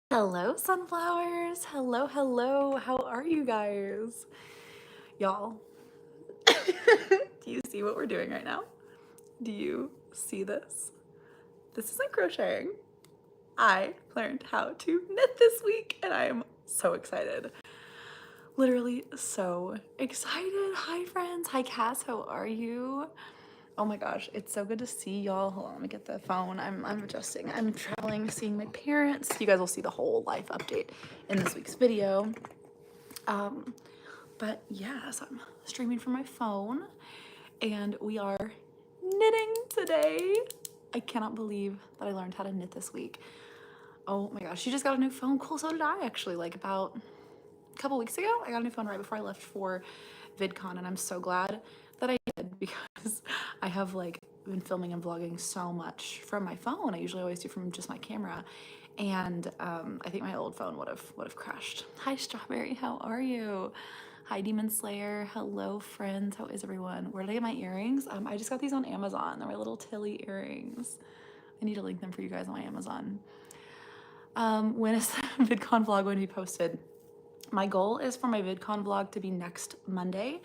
Hello, sunflowers. Hello, hello. How are you guys? Y'all, do you see what we're doing right now? Do you see this? This isn't crocheting. I learned how to knit this week and I am so excited. Literally so excited. Hi, friends. Hi, Cass. How are you? Oh my gosh, it's so good to see y'all. Hold on, let me get the phone. I'm adjusting. I'm traveling, seeing my parents. You guys will see the whole life update in this week's video. But yeah, so I'm streaming from my phone and we are knitting today. I cannot believe that I learned how to knit this week. Oh my gosh, she just got a new phone. Cool, so did I actually, like about a couple weeks ago. I got a new phone right before I left for VidCon and I'm so glad that I did because I have like been filming and vlogging so much from my phone. I usually always do from just my camera. And I think my old phone would have crashed. Hi Strawberry, how are you? Hi Demon Slayer, hello friends, how is everyone? Where did I get my earrings? I just got these on Amazon. They're my little Tilly earrings. I need to link them for you guys on my Amazon. When is the VidCon vlog going to be posted? My goal is for my VidCon vlog to be next Monday.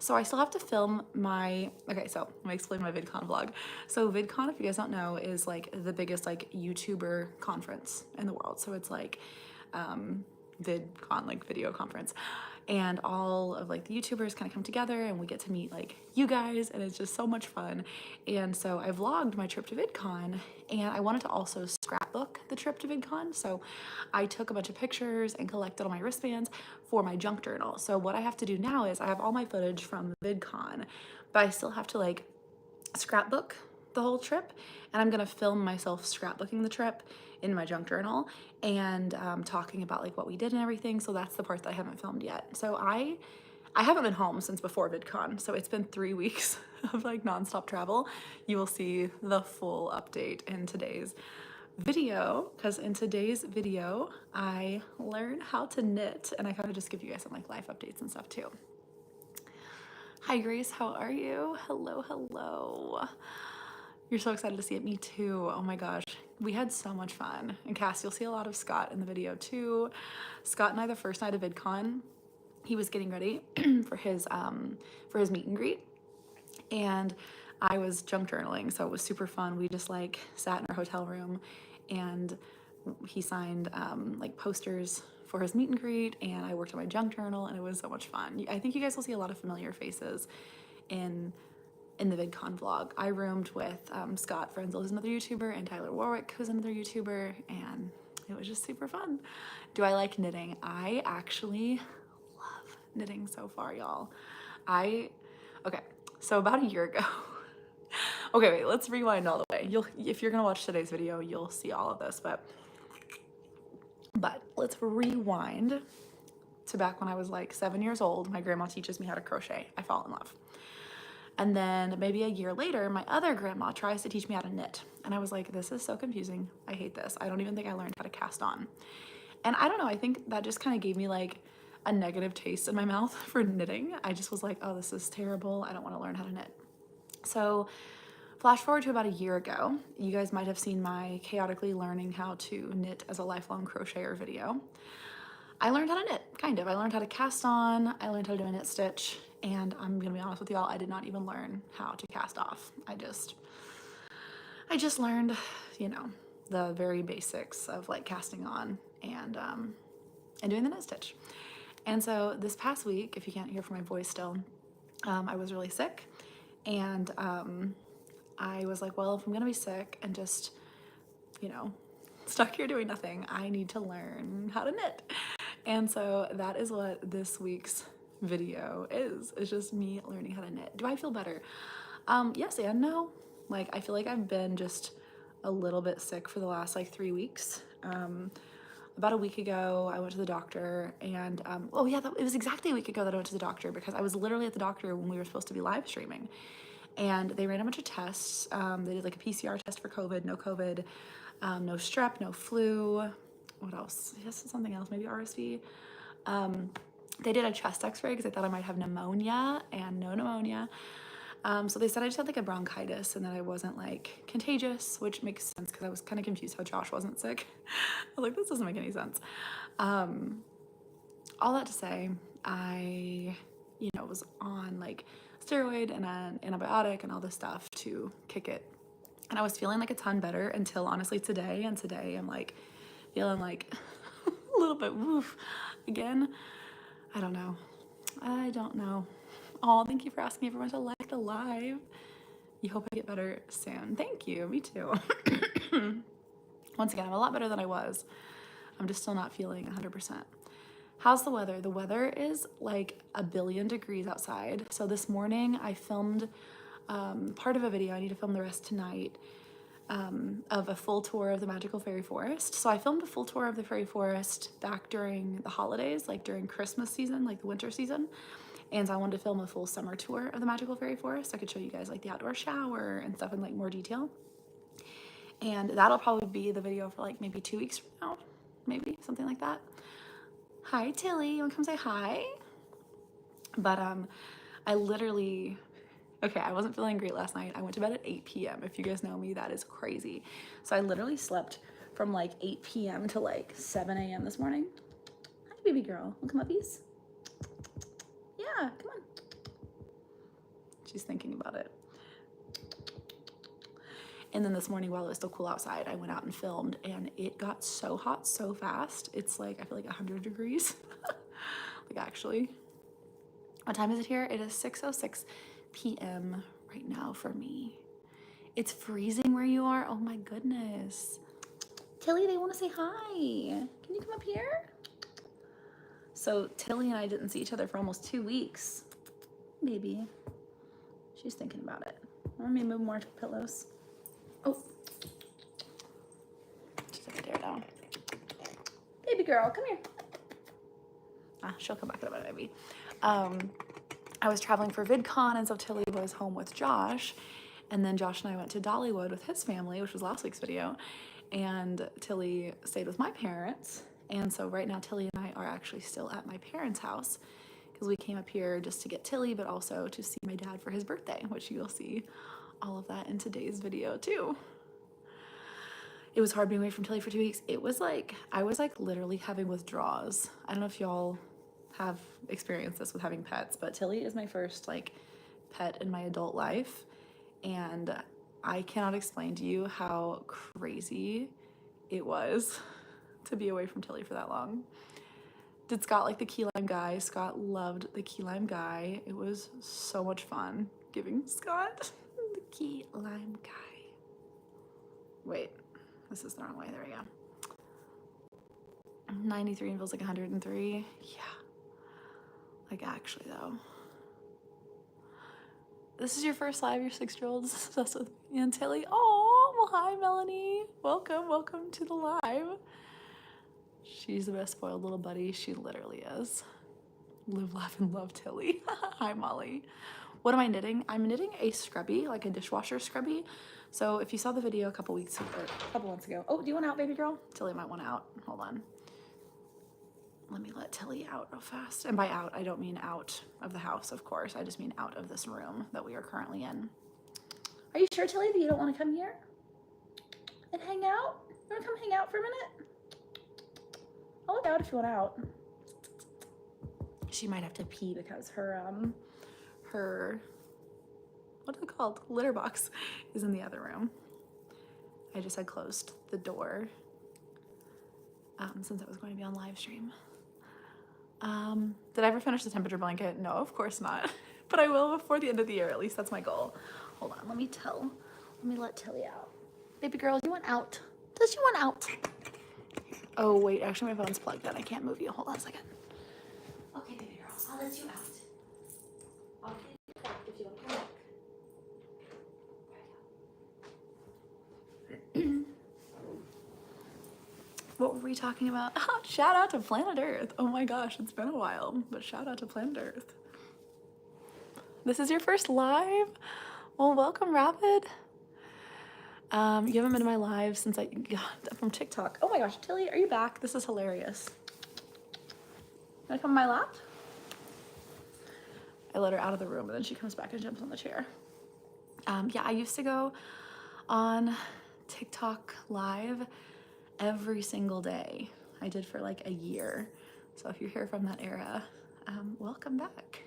So I still have to film my, okay, so let me explain my VidCon vlog. So VidCon, if you guys don't know, is like the biggest like YouTuber conference in the world. So it's like VidCon, like video conference. And all of like the YouTubers kind of come together and we get to meet like you guys and it's just so much fun. And so I vlogged my trip to VidCon and I wanted to also scrapbook the trip to VidCon. So I took a bunch of pictures and collected all my wristbands for my junk journal. So what I have to do now is I have all my footage from VidCon, but I still have to like scrapbook the whole trip and I'm gonna film myself scrapbooking the trip in my junk journal and talking about like what we did and everything. So that's the part that I haven't filmed yet. So I haven't been home since before VidCon, so it's been 3 weeks of like nonstop travel. You will see the full update in today's video, because in today's video I learned how to knit and I kind of just give you guys some like life updates and stuff too. Hi Grace, how are you? Hello, hello. You're so excited to see it. Me too. Oh my gosh. We had so much fun. And Cass, you'll see a lot of Scott in the video too. Scott and I, the first night of VidCon, he was getting ready for his meet and greet. And I was junk journaling, so it was super fun. We just like sat in our hotel room and he signed like posters for his meet and greet and I worked on my junk journal and it was so much fun. I think you guys will see a lot of familiar faces in the VidCon vlog. I roomed with Scott Frenzel, who's another YouTuber, and Tyler Warwick, who's another YouTuber, and it was just super fun. Do I like knitting? I actually love knitting so far, y'all. Okay, so about a year ago, okay, wait, let's rewind all the way. If you're gonna watch today's video, you'll see all of this, but let's rewind to back when I was like 7 years old. My grandma teaches me how to crochet. I fall in love. And then maybe a year later, my other grandma tries to teach me how to knit. And I was like, this is so confusing. I hate this. I don't even think I learned how to cast on. And I don't know, I think that just kind of gave me like a negative taste in my mouth for knitting. I just was like, oh, this is terrible. I don't want to learn how to knit. So flash forward to about a year ago, you guys might have seen my chaotically learning how to knit as a lifelong crocheter video. I learned how to knit, kind of. I learned how to cast on, I learned how to do a knit stitch, and I'm gonna be honest with y'all, I did not even learn how to cast off. I just learned, you know, the very basics of like casting on and doing the knit stitch. And so this past week, if you can't hear from my voice still, I was really sick and I was like, well, if I'm gonna be sick and just, you know, stuck here doing nothing, I need to learn how to knit. And so that is what this week's video is. It's just me learning how to knit. Do I feel better? Yes and no. Like, I feel like I've been just a little bit sick for the last like 3 weeks. About a week ago, I went to the doctor and, oh yeah, it was exactly a week ago that I went to the doctor because I was literally at the doctor when we were supposed to be live streaming. And they ran a bunch of tests. They did like a PCR test for COVID, no COVID, no strep, no flu. What else? Yes, something else, maybe RSV. They did a chest x-ray because they thought I might have pneumonia and no pneumonia. So they said I just had like a bronchitis and that I wasn't like contagious, which makes sense because I was kind of confused how Josh wasn't sick. I was like, this doesn't make any sense. All that to say, I, was on like steroid and an antibiotic and all this stuff to kick it. And I was feeling like a ton better until honestly today. And today I'm like feeling like a little bit woof again. I don't know. Oh, thank you for asking everyone to like the live. You hope I get better soon. Thank you. Me too. Once again, I'm a lot better than I was. I'm just still not feeling 100%. How's the weather? The weather is like 1 billion degrees outside. So this morning I filmed part of a video. I need to film the rest tonight of a full tour of the magical fairy forest. So I filmed a full tour of the fairy forest back during the holidays, like during Christmas season, like the winter season. And so I wanted to film a full summer tour of the magical fairy forest. So I could show you guys like the outdoor shower and stuff in like more detail. And that'll probably be the video for like maybe 2 weeks from now, maybe something like that. Hi Tilly, you wanna come say hi? But I literally, okay, I wasn't feeling great last night. I went to bed at 8 p.m. If you guys know me, that is crazy. So I literally slept from like 8 p.m. to like 7 a.m. this morning. Hi baby girl, wanna come up, please? Yeah, come on. She's thinking about it. And then this morning while it was still cool outside, I went out and filmed and it got so hot so fast. It's like, I feel like 100 degrees. Like actually. What time is it here? It is 6:06 p.m. right now for me. It's freezing where you are. Oh my goodness. Tilly, they want to say hi. Can you come up here? So Tilly and I didn't see each other for almost 2 weeks. Maybe. She's thinking about it. Let me move more pillows. Oh. She's over there now. Baby girl, come here. She'll come back in a minute, maybe. I was traveling for VidCon, and so Tilly was home with Josh. And then Josh and I went to Dollywood with his family, which was last week's video. And Tilly stayed with my parents. And so right now Tilly and I are actually still at my parents' house because we came up here just to get Tilly, but also to see my dad for his birthday, which you'll see all of that in today's video too. It was hard being away from Tilly for 2 weeks. It was like, I was like literally having withdrawals. I don't know if y'all have experienced this with having pets, but Tilly is my first like pet in my adult life. And I cannot explain to you how crazy it was to be away from Tilly for that long. Did Scott like the key lime guy? Scott loved the key lime guy. It was so much fun giving Scott the key lime guy. Wait, this is the wrong way. There we go. 93 and feels like 103. Yeah. Like actually though. This is your first live, your 6-year-old is obsessed with me and Tilly. Oh, well hi Melanie. Welcome to the live. She's the best spoiled little buddy. She literally is. Live, laugh, and love Tilly. Hi Molly. What am I knitting? I'm knitting a scrubby, like a dishwasher scrubby. So if you saw the video a couple months ago. Oh, do you want out, baby girl? Tilly might want out. Hold on. Let me let Tilly out real fast. And by out, I don't mean out of the house, of course. I just mean out of this room that we are currently in. Are you sure, Tilly, that you don't want to come here and hang out? You want to come hang out for a minute? I'll look out if you want out. She might have to pee because her what is it called? Litter box is in the other room. I just had closed the door since I was going to be on live stream. Did I ever finish the temperature blanket? No, of course not. But I will before the end of the year. At least that's my goal. Hold on, let me let Tilly out. Baby girl, do you want out? Does she want out? Oh wait, actually my phone's plugged in. I can't move you. Hold on a second. Okay, baby girl, I'll let you out. I'll get you back if you want to come back. What were we talking about? Shout out to Planet Earth. Oh my gosh, it's been a while, but shout out to Planet Earth. This is your first live? Well, welcome, Rapid. You haven't been in my live since I got from TikTok. Oh my gosh, Tilly, are you back? This is hilarious. Wanna come in my lap? I let her out of the room, and then she comes back and jumps on the chair. Yeah, I used to go on TikTok live every single day. I did for like a year. So if you're here from that era, welcome back.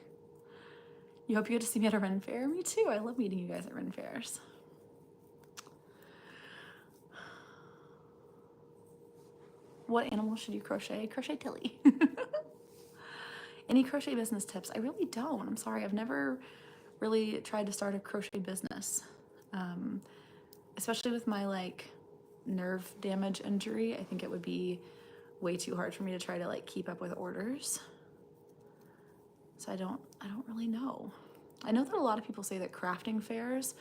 You hope you get to see me at a Ren Fair? Me too. I love meeting you guys at Ren Fairs. What animal should you crochet? Crochet Tilly. Any crochet business tips? I really don't. I'm sorry. I've never really tried to start a crochet business. Especially with my like nerve damage injury, I think it would be way too hard for me to try to like keep up with orders. So I don't really know. I know that a lot of people say that crafting fairs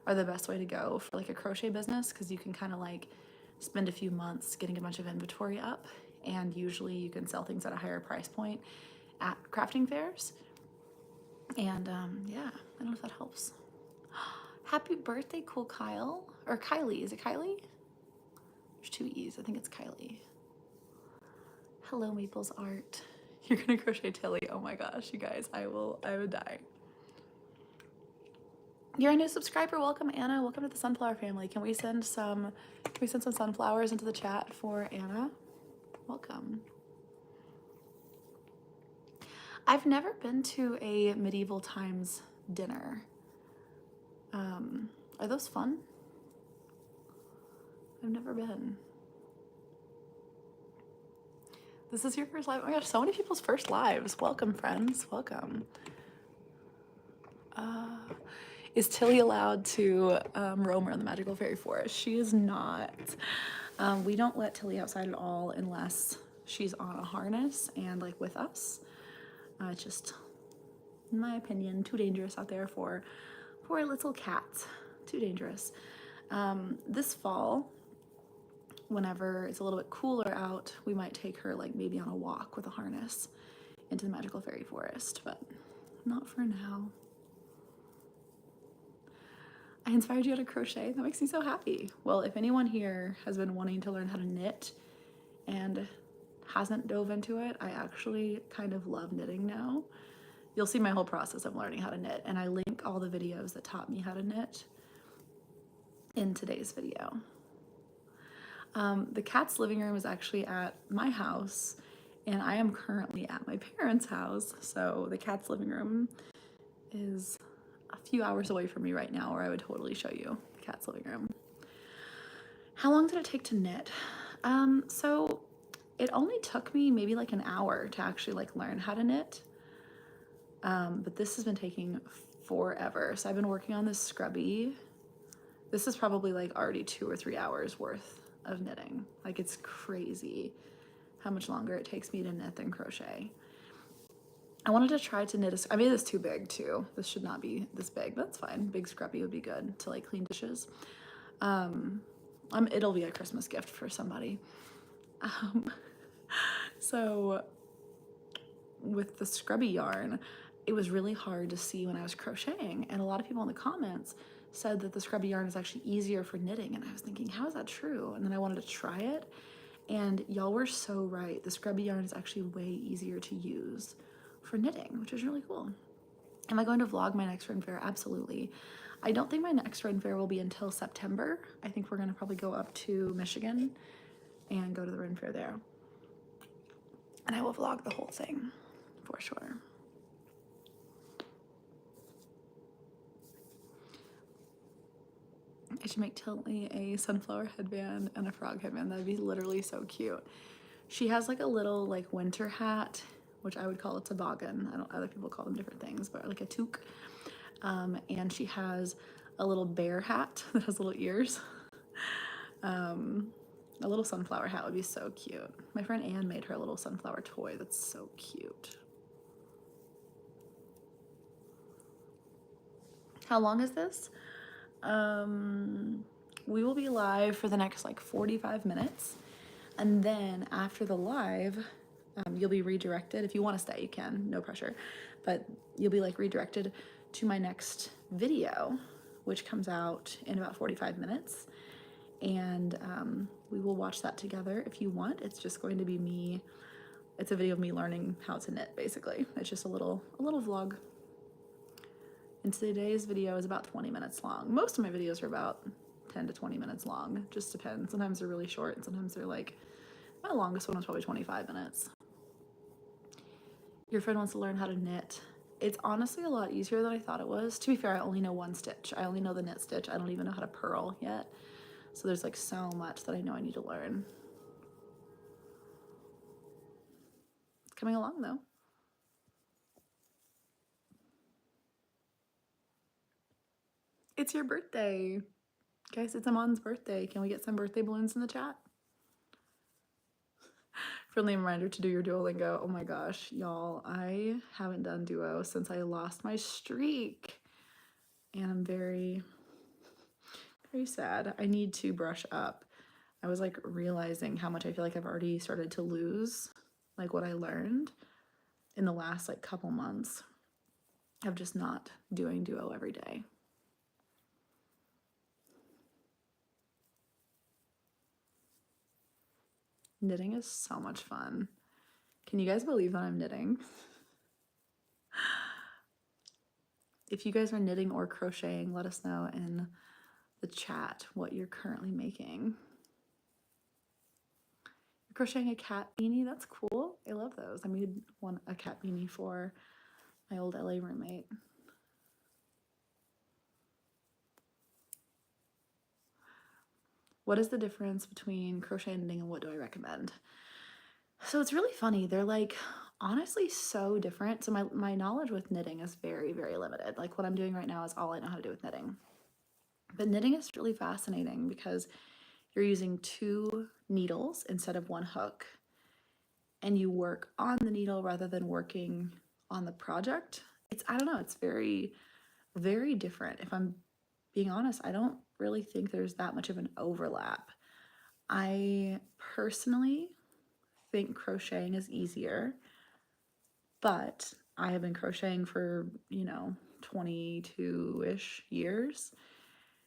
are the best way to go for like a crochet business, because you can kind of like spend a few months getting a bunch of inventory up, and usually you can sell things at a higher price point at crafting fairs. And yeah, I don't know if that helps. Happy birthday, cool Kyle. Or Kylie, is it Kylie? There's two E's, I think it's Kylie. Hello, Maples Art. You're gonna crochet Tilly. Oh my gosh, you guys, I would die. You're a new subscriber. Welcome, Anna. Welcome to the Sunflower family. Can we send some sunflowers into the chat for Anna? Welcome. I've never been to a medieval times dinner. Are those fun? I've never been. This is your first live? Oh my gosh, so many people's first lives. Welcome, friends. Welcome. Is Tilly allowed to roam around the magical fairy forest? She is not. We don't let Tilly outside at all unless she's on a harness and like with us. Just, in my opinion, too dangerous out there for little cats. Too dangerous. This fall, whenever it's a little bit cooler out, we might take her like maybe on a walk with a harness into the magical fairy forest, but not for now. I inspired you to crochet. That makes me so happy. Well, if anyone here has been wanting to learn how to knit and hasn't dove into it, I actually kind of love knitting now. You'll see my whole process of learning how to knit, and I link all the videos that taught me how to knit in today's video. The cat's living room is actually at my house, and I am currently at my parents' house, so the cat's living room is a few hours away from me right now, or I would totally show you the cat's living room. How long did it take to knit? So it only took me maybe like an hour to actually like learn how to knit, but this has been taking forever. So I've been working on this Scrubby. This is probably like already 2 or 3 hours worth of knitting. Like, it's crazy how much longer it takes me to knit than crochet. I wanted to try to knit I made this too big too. This should not be this big, but that's fine. Big Scrubby would be good to like clean dishes. It'll be a Christmas gift for somebody. So with the Scrubby yarn, it was really hard to see when I was crocheting, and a lot of people in the comments said that the Scrubby yarn is actually easier for knitting, and I was thinking, how is that true? And then I wanted to try it, and y'all were so right. The Scrubby yarn is actually way easier to use for knitting, which is really cool. Am I going to vlog my next Ren Fair? Absolutely. I don't think my next Ren Fair will be until September. I think we're gonna probably go up to Michigan and go to the Ren Fair there. And I will vlog the whole thing for sure. I should make Tilly a sunflower headband and a frog headband. That'd be literally so cute. She has like a little like winter hat, which I would call a toboggan. Other people call them different things, but like a toque. And she has a little bear hat that has little ears. A little sunflower hat would be so cute. My friend Anne made her a little sunflower toy that's so cute. How long is this? We will be live for the next like 45 minutes. And then after the live, you'll be redirected. If you want to stay, you can, no pressure. But you'll be like redirected to my next video, which comes out in about 45 minutes. And we will watch that together if you want. It's just going to be me. It's a video of me learning how to knit, basically. It's just a little vlog. And today's video is about 20 minutes long. Most of my videos are about 10 to 20 minutes long. Just depends. Sometimes they're really short and sometimes they're like, my longest one was probably 25 minutes. Your friend wants to learn how to knit. It's honestly a lot easier than I thought it was. To be fair, I only know one stitch. I only know the knit stitch. I don't even know how to purl yet. So there's like so much that I know I need to learn. It's coming along though. It's your birthday. Guys, it's Amon's birthday. Can we get some birthday balloons in the chat? Friendly reminder to do your Duolingo. Oh my gosh, y'all, I haven't done Duo since I lost my streak. And I'm very, very sad. I need to brush up. I was like realizing how much I feel like I've already started to lose, like what I learned in the last like couple months of just not doing Duo every day. Knitting is so much fun. Can you guys believe that I'm knitting? If you guys are knitting or crocheting, let us know in the chat what you're currently making. You're crocheting a cat beanie? That's cool. I love those. I made a cat beanie for my old LA roommate. What is the difference between crochet and knitting and what do I recommend? So it's really funny. They're like honestly so different. So my knowledge with knitting is very, very limited. Like what I'm doing right now is all I know how to do with knitting. But knitting is really fascinating because you're using 2 needles instead of 1 hook. And you work on the needle rather than working on the project. I don't know, it's very, very different. If I'm being honest, I don't really think there's that much of an overlap. I personally think crocheting is easier, but I have been crocheting for, 22-ish years.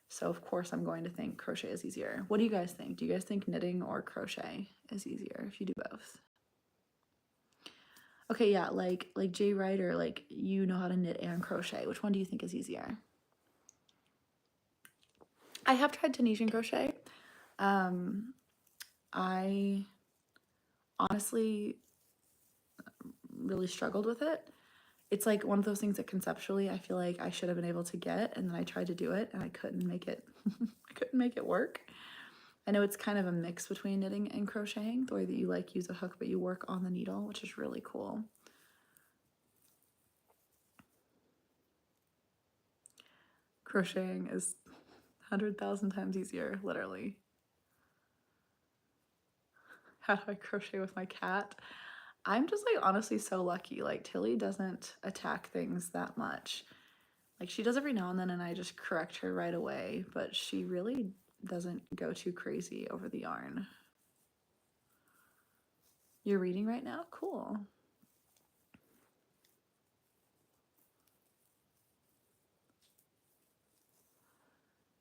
So of course I'm going to think crochet is easier. What do you guys think? Do you guys think knitting or crochet is easier if you do both? Okay, yeah, like Jay Ryder, like you know how to knit and crochet. Which one do you think is easier? I have tried Tunisian crochet. I honestly really struggled with it. It's like one of those things that conceptually I feel like I should have been able to get, and then I tried to do it and I couldn't make it I couldn't make it work. I know it's kind of a mix between knitting and crocheting, the way that you like use a hook but you work on the needle, which is really cool. Crocheting is 100,000 times easier, literally. How do I crochet with my cat? I'm just like honestly so lucky. Like Tilly doesn't attack things that much. Like she does every now and then and I just correct her right away, but she really doesn't go too crazy over the yarn. You're reading right now? Cool.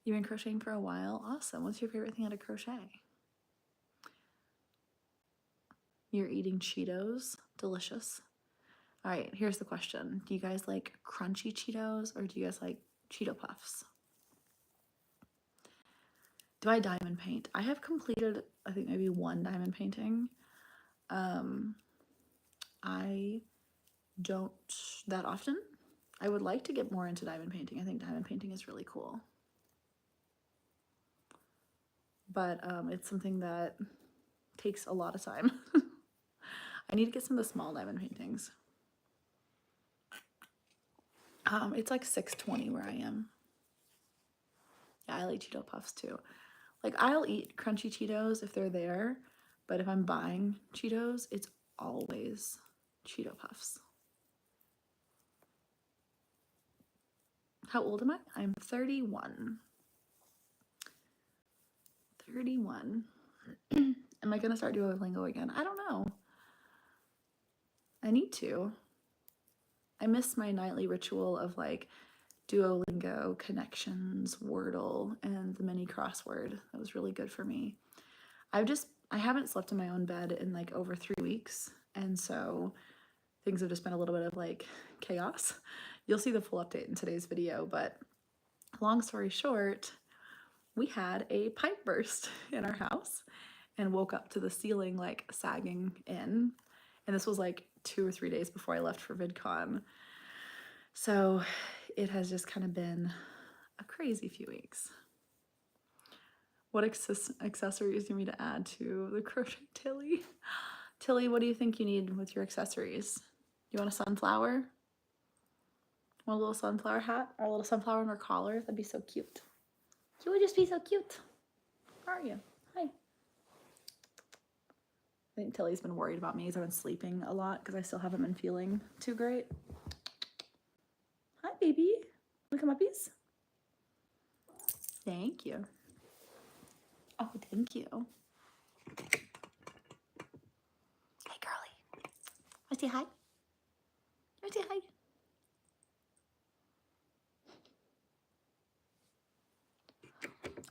You've been crocheting for a while? Awesome. What's your favorite thing out of crochet? You're eating Cheetos? Delicious. All right, here's the question. Do you guys like crunchy Cheetos or do you guys like Cheeto Puffs? Do I diamond paint? I have completed, I think maybe 1 diamond painting. I don't that often. I would like to get more into diamond painting. I think diamond painting is really cool. But it's something that takes a lot of time. I need to get some of the small diamond paintings. It's like 6:20 where I am. Yeah, I like Cheeto Puffs too. Like I'll eat crunchy Cheetos if they're there, but if I'm buying Cheetos, it's always Cheeto Puffs. How old am I? I'm 31. 31. Am I gonna start Duolingo again? I don't know. I need to. I miss my nightly ritual of like Duolingo, connections, Wordle, and the mini crossword. That was really good for me. I haven't slept in my own bed in like over 3 weeks, and so things have just been a little bit of like chaos. You'll see the full update in today's video, but long story short, we had a pipe burst in our house and woke up to the ceiling like sagging in. And this was like 2 or 3 days before I left for VidCon. So it has just kind of been a crazy few weeks. What accessories do you need to add to the crochet Tilly? Tilly, what do you think you need with your accessories? You want a sunflower? Want a little sunflower hat or a little sunflower in her collar? That'd be so cute. You would just be so cute. How are you? Hi. I think Tilly's been worried about me because I've been sleeping a lot because I still haven't been feeling too great. Hi, baby. Wanna come uppies? Thank you. Oh, thank you. Hey, girly. Wanna say hi? Wanna say hi?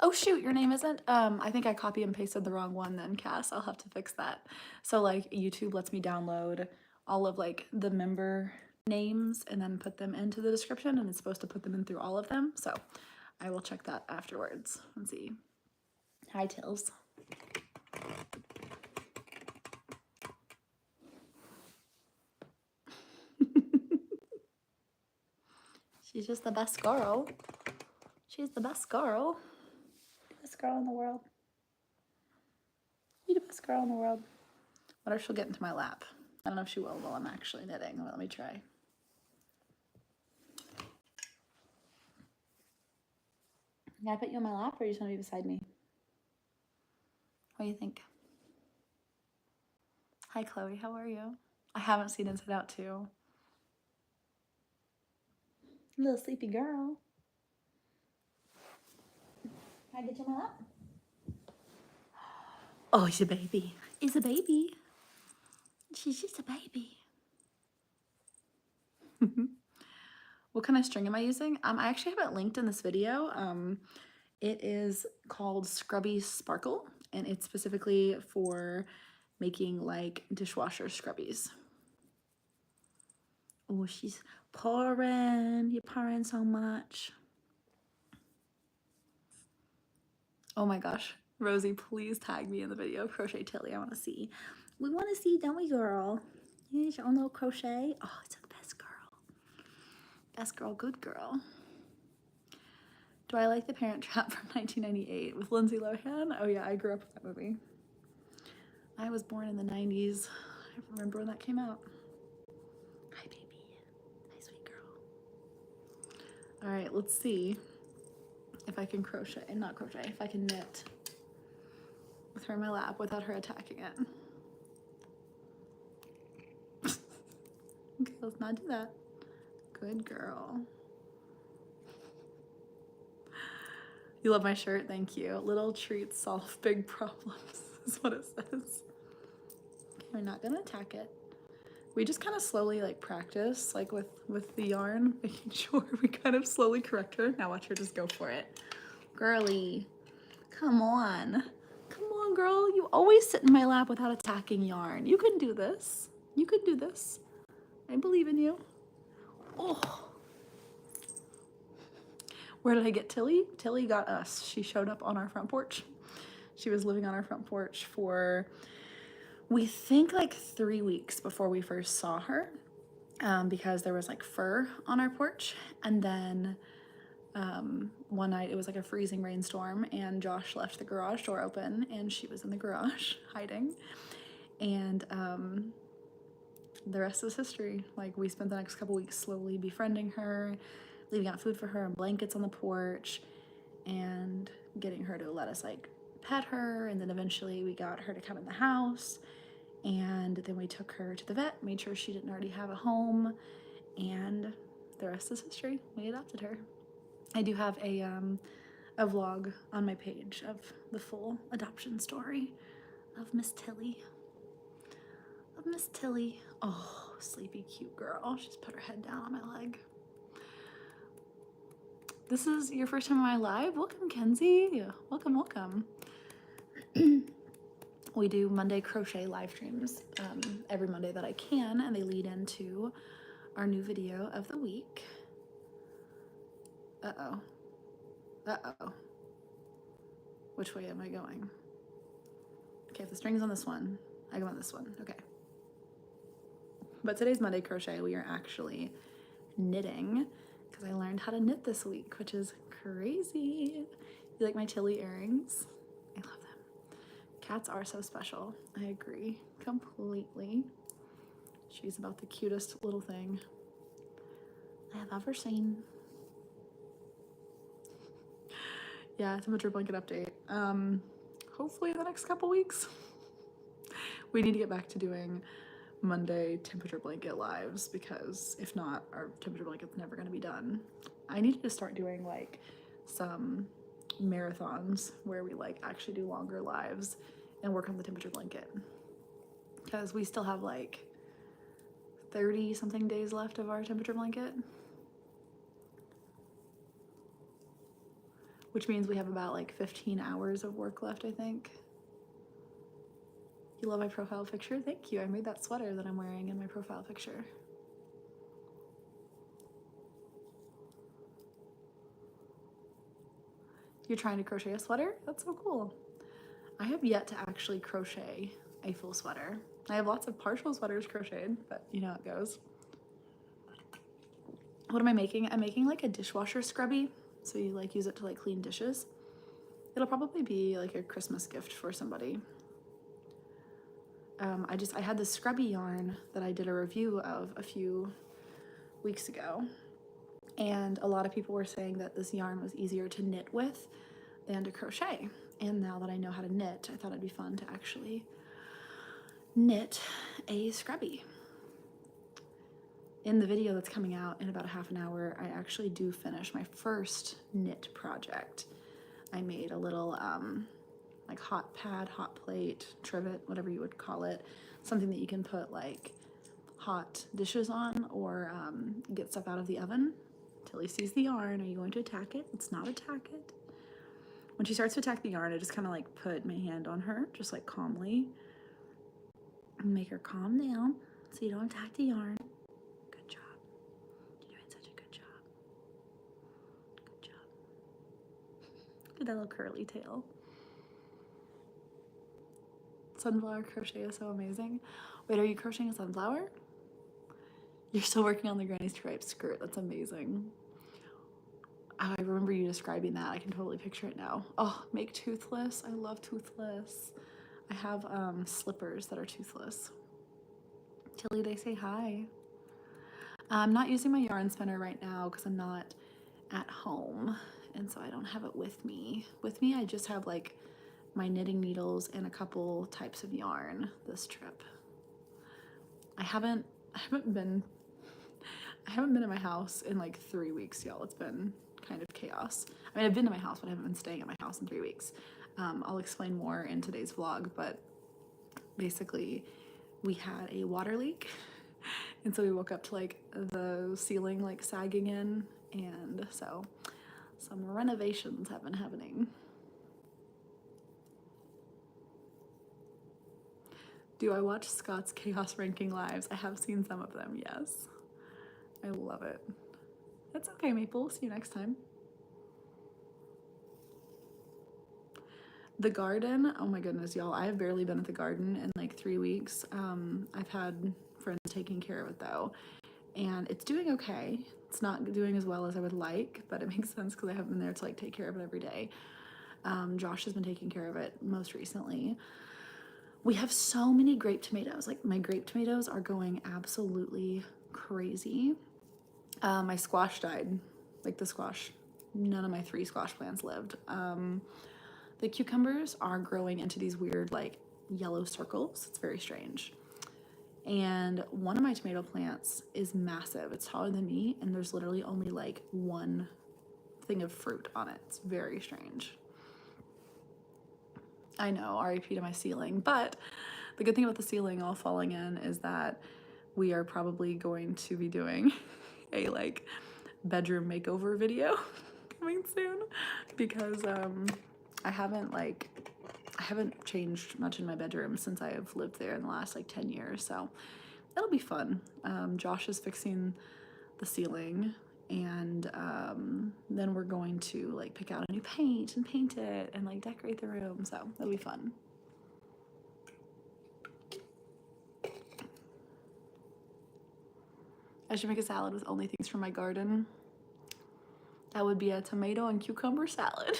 Oh shoot, your name isn't? I think I copy and pasted the wrong one then, Cass. I'll have to fix that. So like YouTube lets me download all of like the member names and then put them into the description, and it's supposed to put them in through all of them. So I will check that afterwards and see. Hi, Tills. She's just the best girl. She's the best girl. Best girl in the world. You're the best girl in the world. What if she'll get into my lap? I don't know if she will while I'm actually knitting. Let me try. Can I put you on my lap, or you just want to be beside me? What do you think? Hi, Chloe. How are you? I haven't seen Inside Out 2. Little sleepy girl. Can I get you on my lap? Oh, she's a baby. It's a baby. She's just a baby. What kind of string am I using? I actually have it linked in this video. It is called Scrubby Sparkle, and it's specifically for making like dishwasher scrubbies. Oh, she's pouring. You're pouring so much. Oh my gosh. Rosie, please tag me in the video of Crochet Tilly. I want to see. We want to see, don't we, girl? You need your own little crochet. Oh, it's the best girl. Best girl, good girl. Do I like The Parent Trap from 1998 with Lindsay Lohan? Oh yeah, I grew up with that movie. I was born in the 90s. I remember when that came out. Hi, baby. Hi, sweet girl. All right, let's see if I can crochet, not crochet, if I can knit with her in my lap without her attacking it. Okay, let's not do that. Good girl. You love my shirt, thank you. Little treats solve big problems is what it says. Okay, we're not gonna attack it. We just kind of slowly like practice, like with the yarn, making sure we kind of slowly correct her. Now watch her just go for it. Girly, come on. Come on, girl. You always sit in my lap without attacking yarn. You can do this. You can do this. I believe in you. Oh. Where did I get Tilly? Tilly got us. She showed up on our front porch. She was living on our front porch for, we think, like 3 weeks before we first saw her, because there was like fur on our porch. And then one night it was like a freezing rainstorm and Josh left the garage door open and she was in the garage hiding. And the rest is history. Like, we spent the next couple weeks slowly befriending her, leaving out food for her and blankets on the porch, and getting her to let us like pet her. And then eventually we got her to come in the house, and then we took her to the vet, made sure she didn't already have a home, and the rest is history. We adopted her. I do have a vlog on my page of the full adoption story of Miss Tilly. Of Miss Tilly. Oh, sleepy cute girl. She's put her head down on my leg. This is your first time on my live? Welcome, Kenzie. Welcome, welcome. we do Monday crochet live streams every Monday that I can, and they lead into our new video of the week. Uh-oh. Uh-oh. Which way am I going? Okay, if the string's on this one, I go on this one. Okay. But today's Monday crochet, we are actually knitting because I learned how to knit this week, which is crazy. You like my Tilly earrings? I love them. Cats are so special. I agree completely. She's about the cutest little thing I have ever seen. Yeah, temperature blanket update. Hopefully in the next couple weeks. We need to get back to doing Monday temperature blanket lives, because if not, our temperature blanket's never going to be done. I need to start doing like some marathons where we like actually do longer lives and work on the temperature blanket, because we still have like 30 something days left of our temperature blanket, which means we have about like 15 hours of work left, I think. You love my profile picture? Thank you. I made that sweater that I'm wearing in my profile picture. You're trying to crochet a sweater? That's so cool. I have yet to actually crochet a full sweater. I have lots of partial sweaters crocheted, but you know how it goes. What am I making? I'm making like a dishwasher scrubby. So you like use it to like clean dishes. It'll probably be like a Christmas gift for somebody. I had this Scrubby yarn that I did a review of a few weeks ago, and a lot of people were saying that this yarn was easier to knit with than to crochet. And now that I know how to knit, I thought it'd be fun to actually knit a Scrubby. In the video that's coming out in about a half an hour, I actually do finish my first knit project. I made a little like hot pad, hot plate, trivet, whatever you would call it, something that you can put like hot dishes on or get stuff out of the oven. Tilly sees the yarn. Are you going to attack it? Let's not attack it. When she starts to attack the yarn, I just kind of like put my hand on her, just like calmly, and make her calm down so you don't attack the yarn. Good job. You're doing such a good job. Good job. Look at that little curly tail. Sunflower crochet is so amazing. Wait, are you crocheting a sunflower? You're still working on the granny striped skirt. That's amazing. Oh, I remember you describing that. I can totally picture it now. Oh, make toothless. I love toothless. I have slippers that are toothless. Tilly, they say hi. I'm not using my yarn spinner right now because I'm not at home, and so I don't have it with me. With me, I just have like my knitting needles and a couple types of yarn this trip. I haven't been in my house in like 3 weeks, y'all. It's been kind of chaos. I mean, I've been to my house, but I haven't been staying at my house in 3 weeks. I'll explain more in today's vlog, but basically we had a water leak, and so we woke up to like the ceiling like sagging in, and so some renovations have been happening. Do I watch Scott's Chaos Ranking Lives? I have seen some of them, yes. I love it. That's okay, Maple. See you next time. The garden, oh my goodness, y'all. I have barely been at the garden in like 3 weeks. I've had friends taking care of it though, and it's doing okay. It's not doing as well as I would like, but it makes sense because I haven't been there to like take care of it every day. Josh has been taking care of it most recently. We have so many grape tomatoes. Like my grape tomatoes are going absolutely crazy. My squash died, like the squash. None of my 3 squash plants lived. The cucumbers are growing into these weird like yellow circles. It's very strange. And one of my tomato plants is massive. It's taller than me, and there's literally only like one thing of fruit on it. It's very strange. I know, RIP to my ceiling, but the good thing about the ceiling all falling in is that we are probably going to be doing a like bedroom makeover video coming soon, because I haven't like I haven't changed much in my bedroom since I have lived there in the last like 10 years, so that'll be fun. Josh is fixing the ceiling, and then we're going to like pick out a new paint and paint it and like decorate the room, so that'll be fun. I should make a salad with only things from my garden. That would be a tomato and cucumber salad.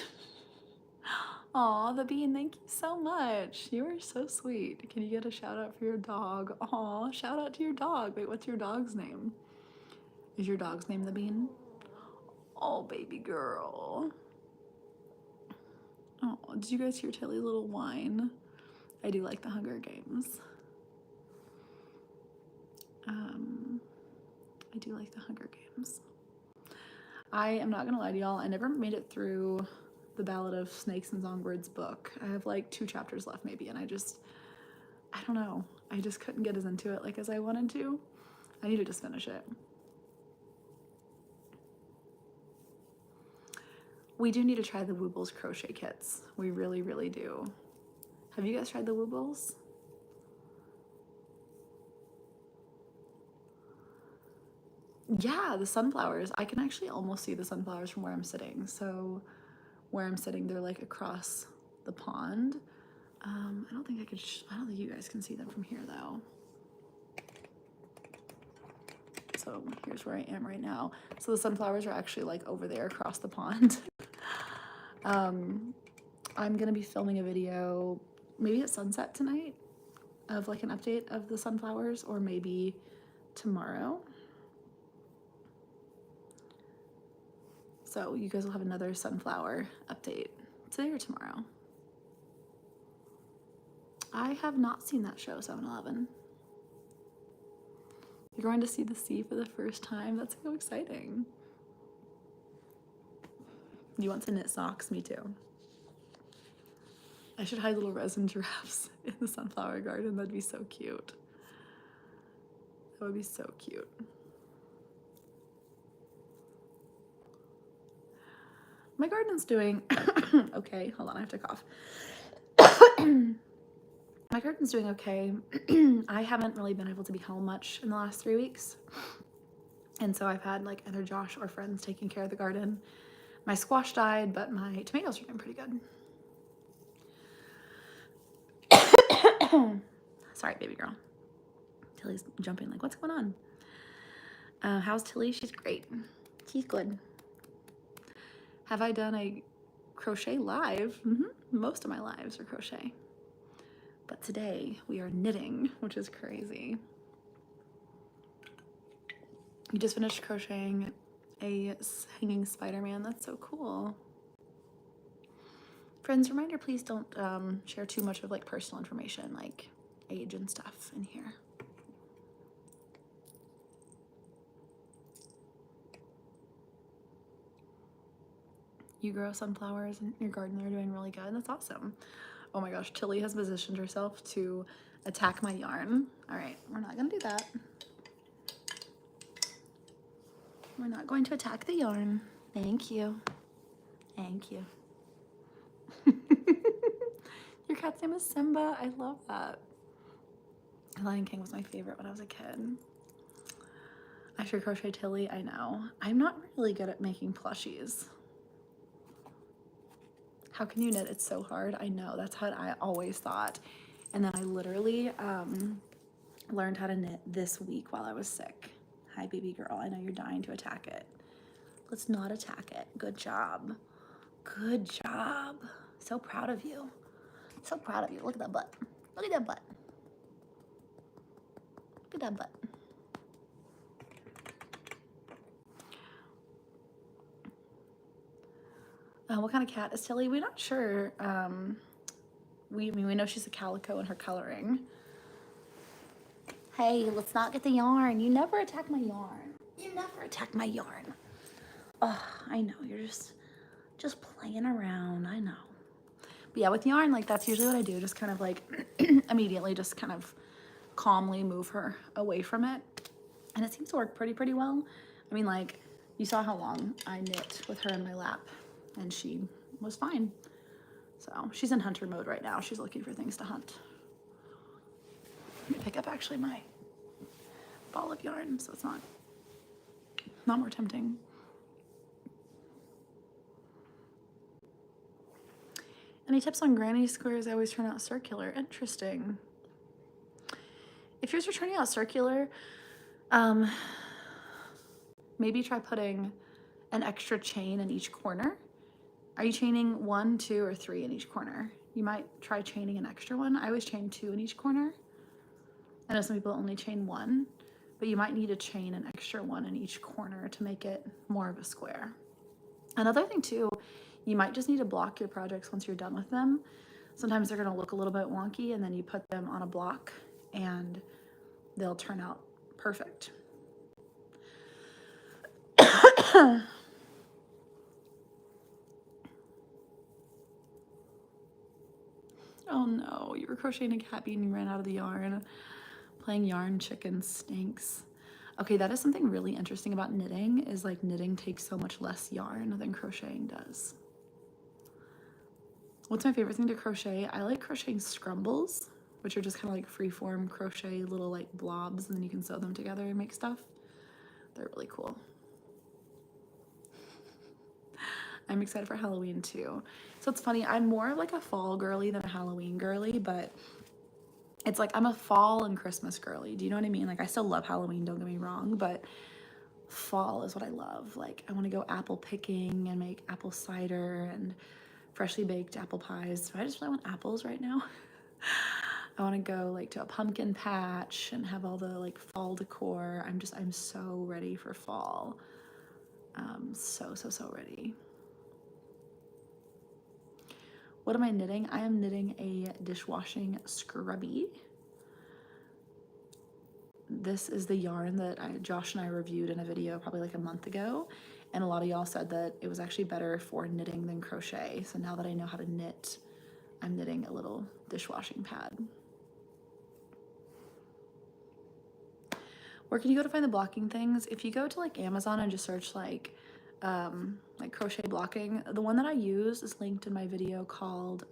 Aw, the bean, thank you so much. You are so sweet. Can you get a shout out for your dog? Aw, shout out to your dog. Wait, what's your dog's name? Is your dog's name the bean? Oh, baby girl. Oh, did you guys hear Tilly's little whine? I do like the Hunger Games. I do like the Hunger Games. I am not gonna lie to y'all, I never made it through the Ballad of Snakes and Songbirds book. I have like 2 chapters left maybe, and I don't know. I just couldn't get as into it like as I wanted to. I need to just finish it. We do need to try the Woobles crochet kits. We really, really do. Have you guys tried the Woobles? Yeah, the sunflowers. I can actually almost see the sunflowers from where I'm sitting. So where I'm sitting, they're like across the pond. I don't think you guys can see them from here though. So here's where I am right now. So the sunflowers are actually like over there across the pond. I'm gonna be filming a video maybe at sunset tonight of like an update of the sunflowers, or maybe tomorrow. So you guys will have another sunflower update today or tomorrow. I have not seen that show, 7-Eleven. You're going to see the sea for the first time? That's so exciting. You want to knit socks? Me too. I should hide little resin giraffes in the sunflower garden. That'd be so cute. That would be so cute. My garden's doing okay. Hold on, I have to cough. My garden's doing okay. I haven't really been able to be home much in the last 3 weeks. And so I've had like either Josh or friends taking care of the garden. My squash died, but my tomatoes are doing pretty good. Sorry, baby girl. Tilly's jumping like, what's going on? How's Tilly? She's great. She's good. Have I done a crochet live? Most of my lives are crochet. But today we are knitting, which is crazy. You just finished crocheting a hanging Spider-Man. That's so cool. Friends, reminder, please don't share too much of like personal information, like age and stuff in here. You grow sunflowers in your garden, they're doing really good. That's awesome. Oh my gosh, Tilly has positioned herself to attack my yarn. All right, we're not gonna do that. We're not going to attack the yarn. Thank you. Thank you. Your cat's name is Simba. I love that. Lion King was my favorite when I was a kid. I should crochet Tilly, I know. I'm not really good at making plushies. How can you knit? It's so hard. I know, that's how I always thought. And then I literally learned how to knit this week while I was sick. Hi, baby girl. I know you're dying to attack it. Let's not attack it. Good job. Good job. So proud of you. So proud of you. Look at that butt. Look at that butt. Look at that butt. What kind of cat is Tilly? We're not sure. We know she's a calico in her coloring. Hey, let's not get the yarn. You never attack my yarn. You never attack my yarn. Oh, I know. You're just playing around. I know. But yeah, with yarn, like that's usually what I do. Just kind of like immediately just kind of calmly move her away from it. And it seems to work pretty well. I mean, like, you saw how long I knit with her in my lap, and she was fine. So she's in hunter mode right now. She's looking for things to hunt. Let me pick up actually my ball of yarn so it's not more tempting. Any tips on granny squares? I always turn out circular. Interesting. If yours are turning out circular, maybe try putting an extra chain in each corner. Are you chaining 1, 2, or 3 in each corner? You might try chaining an extra one. I always chain 2 in each corner. I know some people only chain 1, but you might need to chain an extra 1 in each corner to make it more of a square. Another thing too, you might just need to block your projects once you're done with them. Sometimes they're gonna look a little bit wonky, and then you put them on a block and they'll turn out perfect. Oh no, you were crocheting a cat and you ran out of the yarn. Playing yarn chicken stinks. Okay, that is something really interesting about knitting, is like knitting takes so much less yarn than crocheting does. What's my favorite thing to crochet? I like crocheting scrumbles, which are just kind of like freeform crochet little like blobs, and then you can sew them together and make stuff. They're really cool. I'm excited for Halloween too. So it's funny, I'm more of like a fall girly than a Halloween girly, but it's like I'm a fall and Christmas girly. Do you know what I mean? Like I still love Halloween, don't get me wrong, but fall is what I love. Like I want to go apple picking and make apple cider and freshly baked apple pies. I just really want apples right now. I want to go like to a pumpkin patch and have all the like fall decor. I'm so ready for fall. So ready. What am I knitting? I am knitting a dishwashing scrubby. This is the yarn that Josh and I reviewed in a video probably like a month ago, and a lot of y'all said that it was actually better for knitting than crochet. So now that I know how to knit, I'm knitting a little dishwashing pad. Where can you go to find the blocking things? If you go to like Amazon and just search like crochet blocking, the one that I use is linked in my video called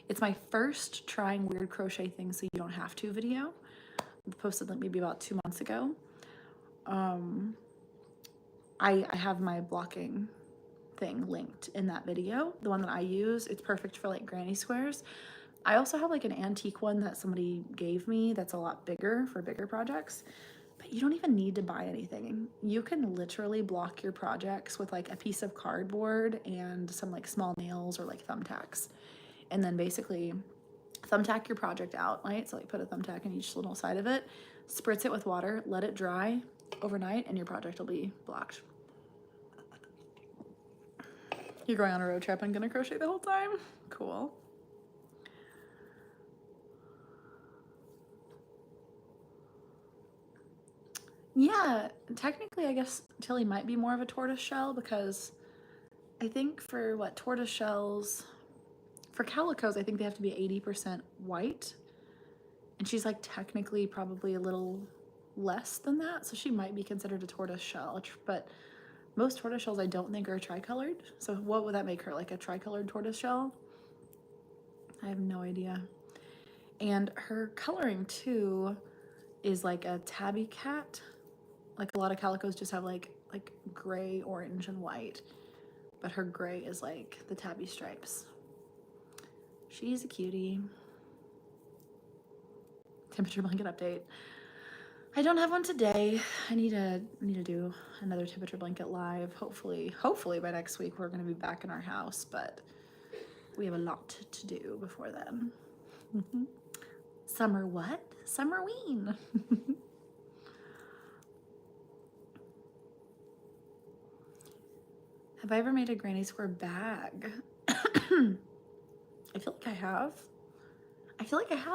it's my first trying weird crochet things so you don't have to video. I posted like maybe about 2 months ago. I have my blocking thing linked in that video, the one that I use. It's perfect for like granny squares. I also have like an antique one that somebody gave me that's a lot bigger for bigger projects. But you don't even need to buy anything. You can literally block your projects with like a piece of cardboard and some like small nails or like thumbtacks. And then basically thumbtack your project out, right? So like put a thumbtack in each little side of it, spritz it with water, let it dry overnight, and your project will be blocked. You're going on a road trip and gonna crochet the whole time? Cool. Yeah, technically I guess Tilly might be more of a tortoise shell, because I think for what tortoise shells, for calicos, I think they have to be 80% white, and she's like technically probably a little less than that, so she might be considered a tortoise shell, but most tortoise shells I don't think are tricolored. So what would that make her, like a tricolored tortoise shell? I have no idea. And her coloring too is like a tabby cat. Like a lot of calicos just have like gray, orange, and white, but her gray is like the tabby stripes. She's a cutie. Temperature blanket update. I don't have one today. I need to do another temperature blanket live. Hopefully by next week we're gonna be back in our house, but we have a lot to do before then. Summer what? Summerween. Have I ever made a granny square bag? I feel like I have.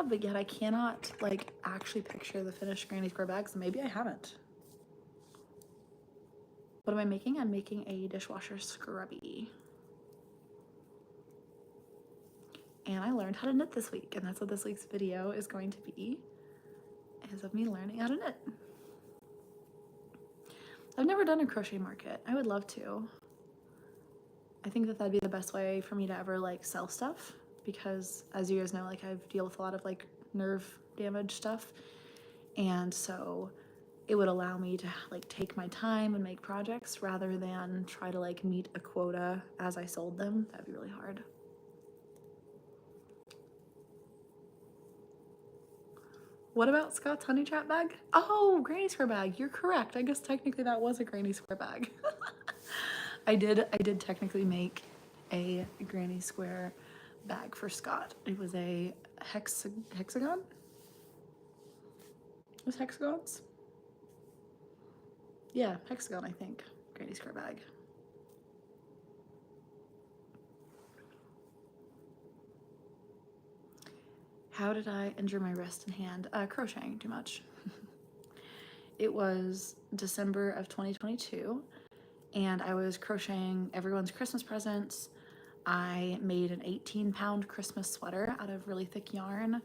But yet I cannot like actually picture the finished granny square bag, so maybe I haven't. What am I making? I'm making a dishwasher scrubby. And I learned how to knit this week, and that's what this week's video is going to be, is of me learning how to knit. I've never done a crochet market. I would love to. I think that that'd be the best way for me to ever like sell stuff, because as you guys know, like I deal with a lot of like nerve damage stuff, and so it would allow me to like take my time and make projects rather than try to like meet a quota as I sold them. That'd be really hard. What about Scott's honey trap bag? Oh, granny square bag. You're correct. I guess technically that was a granny square bag. I did technically make a granny square bag for Scott. It was a hexagon? It was hexagons? Yeah, hexagon, I think. Granny square bag. How did I injure my wrist and hand? Crocheting too much. It was December of 2022, and I was crocheting everyone's Christmas presents. I made an 18-pound Christmas sweater out of really thick yarn,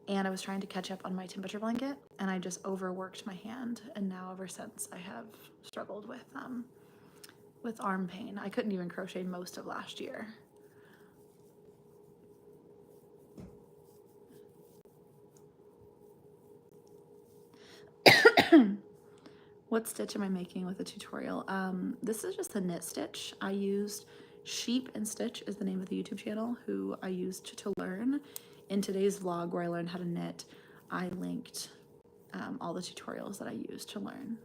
and I was trying to catch up on my temperature blanket, and I just overworked my hand, and now ever since I have struggled with arm pain. I couldn't even crochet most of last year. What stitch am I making with a tutorial? This is just a knit stitch. I used Sheep and Stitch is the name of the YouTube channel, who I used to learn. In today's vlog where I learned how to knit, I linked all the tutorials that I used to learn.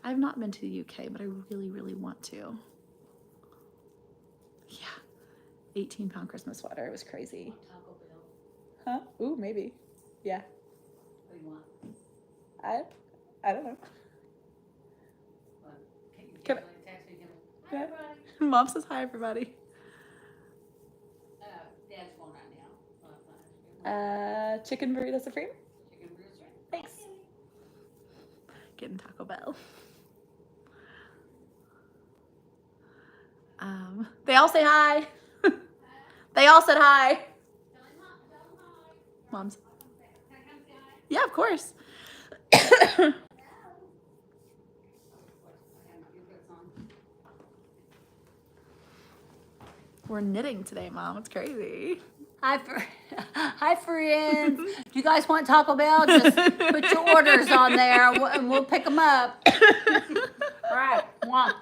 I've not been to the UK, but I really, really want to. Yeah, 18-pound Christmas sweater. It was crazy. Taco Bell. Huh? Ooh, maybe. Yeah. What do you want? I don't know. Well, Can I text you? Hi, Yeah. everybody. Mom says hi, everybody. Dad's phone right now. Chicken burrito supreme. Chicken burrito, right? Thanks. Getting Taco Bell. They all say hi. They all said hi. Mom's. Yeah, of course. We're knitting today, Mom. It's crazy. Hi, friends. Do you guys want Taco Bell? Just put your orders on there and we'll pick them up. All right. Mwah.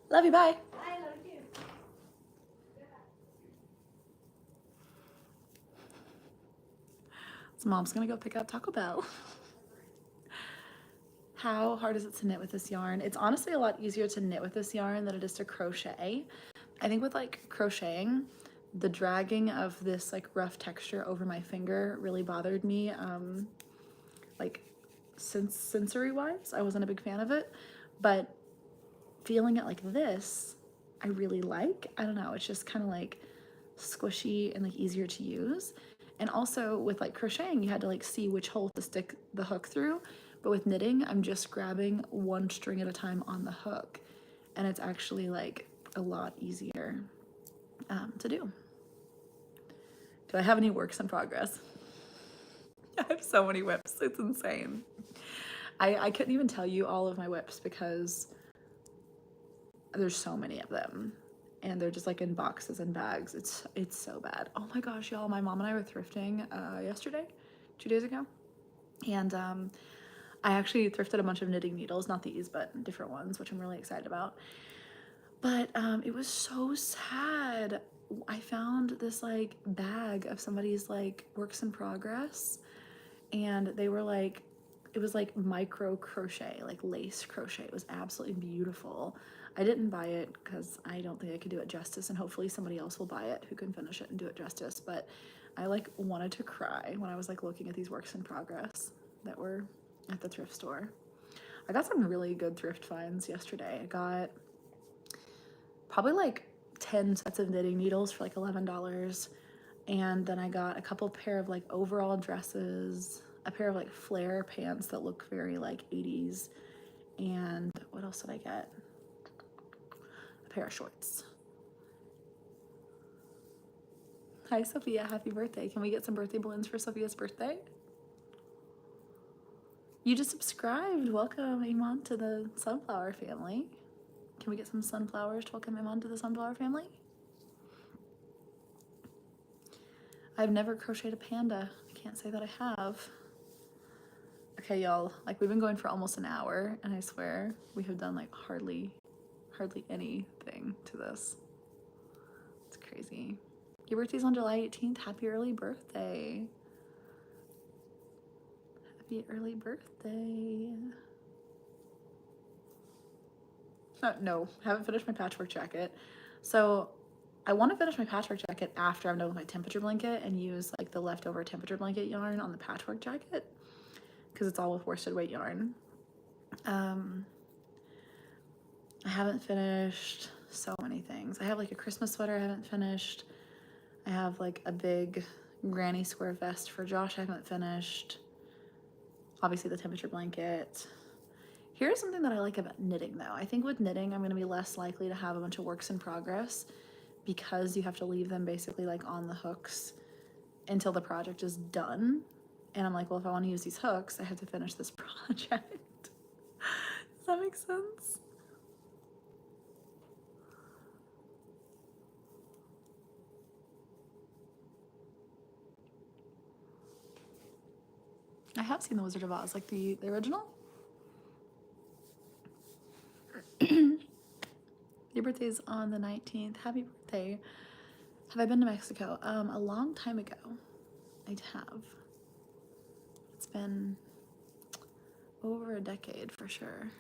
Love you. Bye. I love you. So Mom's gonna go pick up Taco Bell. How hard is it to knit with this yarn? It's honestly a lot easier to knit with this yarn than it is to crochet. I think with like crocheting, the dragging of this like rough texture over my finger really bothered me. Like sensory wise, I wasn't a big fan of it, but feeling it like this, I really like. I don't know, it's just kind of like squishy and like easier to use. And also with like crocheting, you had to like see which hole to stick the hook through. But with knitting, I'm just grabbing one string at a time on the hook. And it's actually like a lot easier to do. Do I have any works in progress? I have so many whips, it's insane. I couldn't even tell you all of my whips because there's so many of them. And they're just like in boxes and bags. It's so bad. Oh my gosh, y'all, my mom and I were thrifting yesterday, 2 days ago. And I actually thrifted a bunch of knitting needles, not these, but different ones, which I'm really excited about. But it was so sad. I found this like bag of somebody's like works in progress, and they were like, it was like micro crochet, like lace crochet. It was absolutely beautiful. I didn't buy it because I don't think I could do it justice, and hopefully somebody else will buy it who can finish it and do it justice. But I like wanted to cry when I was like looking at these works in progress that were at the thrift store. I got some really good thrift finds yesterday. I got probably like 10 sets of knitting needles for like $11. And then I got a couple pair of like overall dresses, a pair of like flare pants that look very like 80s. And what else did I get? A pair of shorts. Hi, Sophia. Happy birthday. Can we get some birthday balloons for Sophia's birthday? You just subscribed. Welcome, Iman, to the Sunflower family. Can we get some sunflowers to welcome him onto the sunflower family? I've never crocheted a panda. I can't say that I have. Okay, y'all, like we've been going for almost an hour and I swear we have done like hardly anything to this. It's crazy. Your birthday's on July 18th. Happy early birthday. Happy early birthday. No, haven't finished my patchwork jacket. So I want to finish my patchwork jacket after I'm done with my temperature blanket and use like the leftover temperature blanket yarn on the patchwork jacket because it's all with worsted weight yarn. I haven't finished so many things. I have like a Christmas sweater I haven't finished. I have like a big granny square vest for Josh I haven't finished. Obviously the temperature blanket. Here's something that I like about knitting though. I think with knitting, I'm gonna be less likely to have a bunch of works in progress because you have to leave them basically like on the hooks until the project is done. And I'm like, well, if I wanna use these hooks, I have to finish this project. Does that make sense? I have seen The Wizard of Oz, like the original. Your birthday's on the 19th. Happy birthday. Have I been to Mexico? A long time ago. I have. It's been over a decade for sure.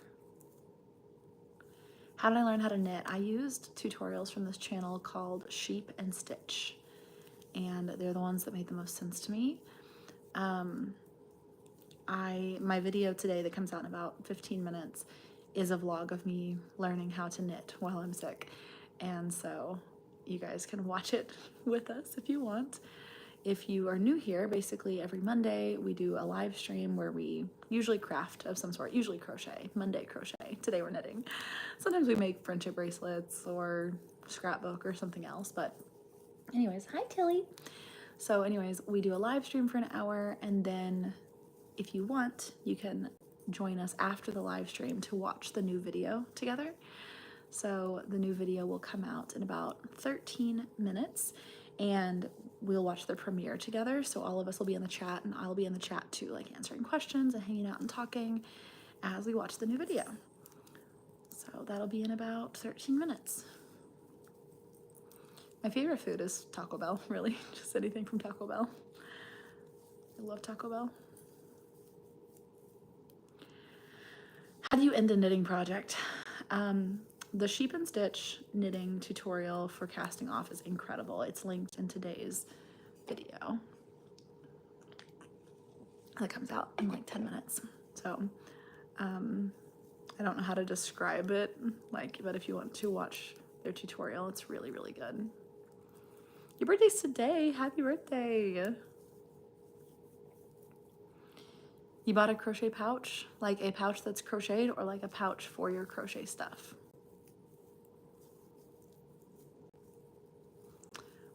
How did I learn how to knit? I used tutorials from this channel called Sheep and Stitch, and they're the ones that made the most sense to me. My video today that comes out in about 15 minutes is a vlog of me learning how to knit while I'm sick. And so you guys can watch it with us if you want. If you are new here, basically every Monday we do a live stream where we usually craft of some sort, usually crochet, Monday crochet. Today we're knitting. Sometimes we make friendship bracelets or scrapbook or something else, but anyways, hi Tilly. So anyways, we do a live stream for an hour, and then if you want, you can join us after the live stream to watch the new video together. So the new video will come out in about 13 minutes and we'll watch the premiere together. So all of us will be in the chat and I'll be in the chat too, like answering questions and hanging out and talking as we watch the new video. So that'll be in about 13 minutes. My favorite food is Taco Bell, really. Just anything from Taco Bell. I love Taco Bell. How do you end a knitting project? The Sheep and Stitch knitting tutorial for casting off is incredible. It's linked in today's video. That comes out in like 10 minutes. So I don't know how to describe it, but if you want to watch their tutorial, it's really, really good. Your birthday's today. Happy birthday. You bought a crochet pouch, like a pouch that's crocheted or like a pouch for your crochet stuff?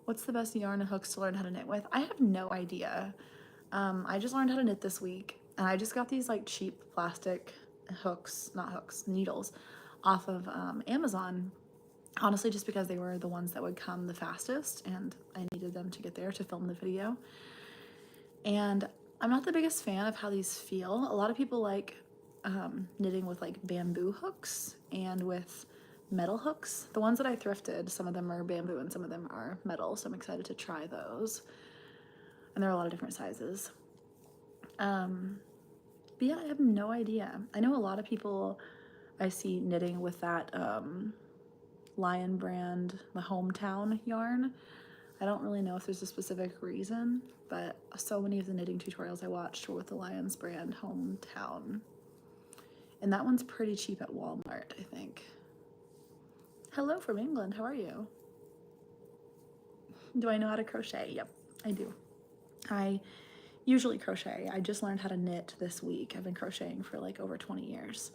What's the best yarn and hooks to learn how to knit with? I have no idea. I just learned how to knit this week, and I just got these like cheap plastic hooks, not hooks, needles off of Amazon. Honestly, just because they were the ones that would come the fastest and I needed them to get there to film the video. And I'm not the biggest fan of how these feel. A lot of people like knitting with like bamboo hooks and with metal hooks. The ones that I thrifted, some of them are bamboo and some of them are metal, so I'm excited to try those. And there are a lot of different sizes. But yeah, I have no idea. I know a lot of people I see knitting with that Lion brand, the Hometown yarn. I don't really know if there's a specific reason, but so many of the knitting tutorials I watched were with the Lions brand Hometown. And that one's pretty cheap at Walmart, I think. Hello from England, how are you? Do I know how to crochet? Yep, I do. I usually crochet. I just learned how to knit this week. I've been crocheting for like over 20 years.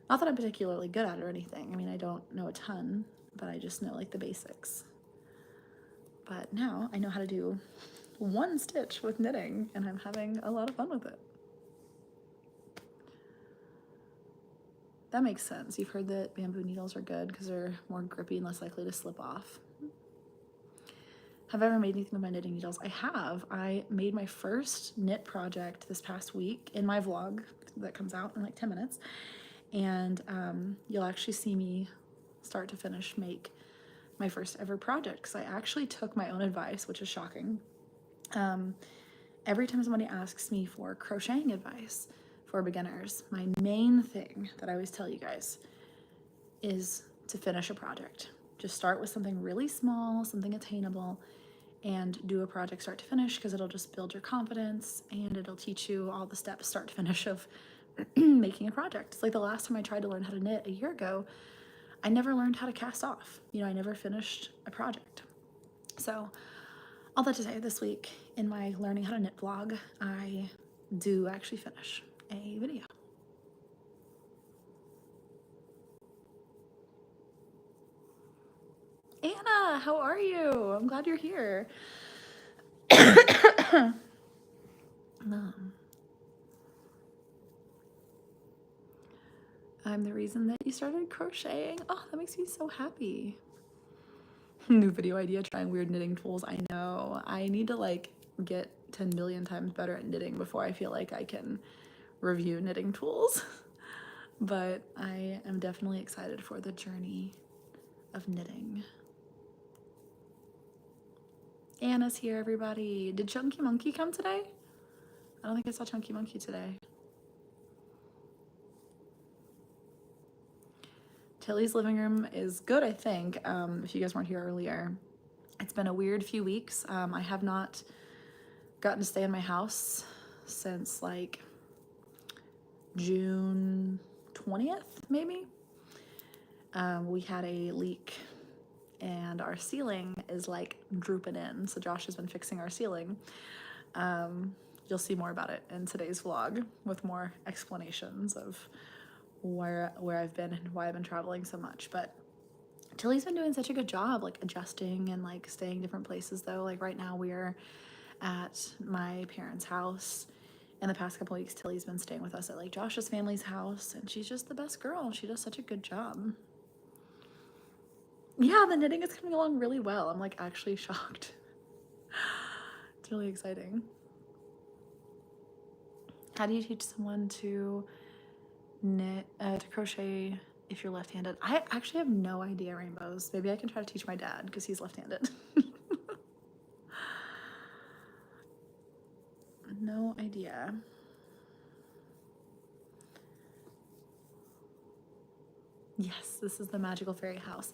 Not that I'm particularly good at it or anything. I mean, I don't know a ton, but I just know like the basics. But now I know how to do one stitch with knitting and I'm having a lot of fun with it. that makes sense. You've heard that bamboo needles are good because they're more grippy and less likely to slip off. Have I ever made anything with my knitting needles? I have. I made my first knit project this past week in my vlog that comes out in like 10 minutes. And you'll actually see me start to finish make my first ever project because I actually took my own advice, which is shocking. Every time somebody asks me for crocheting advice for beginners, my main thing that I always tell you guys is to finish a project. Just start with something really small, something attainable, and do a project start to finish because it'll just build your confidence and it'll teach you all the steps start to finish of making a project. It's like the last time I tried to learn how to knit a year ago, I never learned how to cast off. You know, I never finished a project. So all that to say, this week in my learning how to knit vlog, I do actually finish a video. Anna, how are you? I'm glad you're here. I'm the reason that you started crocheting. Oh, that makes me so happy. New video idea, trying weird knitting tools. I know. I need to like get 10 billion times better at knitting before I feel like I can review knitting tools. But I am definitely excited for the journey of knitting. Anna's here, everybody. Did Chunky Monkey come today? I don't think I saw Chunky Monkey today. Tilly's living room is good, I think, if you guys weren't here earlier. It's been a weird few weeks. I have not gotten to stay in my house since like June 20th, maybe. We had a leak and our ceiling is like drooping in. So Josh has been fixing our ceiling. You'll see more about it in today's vlog with more explanations of where I've been and why I've been traveling so much. But Tilly's been doing such a good job like adjusting and like staying different places though. Like right now we're at my parents' house. In the past couple weeks, Tilly's been staying with us at like Josh's family's house, and she's just the best girl. She does such a good job. Yeah, the knitting is coming along really well. I'm like actually shocked. It's really exciting. How do you teach someone to knit, to crochet if you're left-handed? I actually have no idea, Rainbows. Maybe I can try to teach my dad because he's left-handed. No idea. Yes, this is the Magical Fairy House.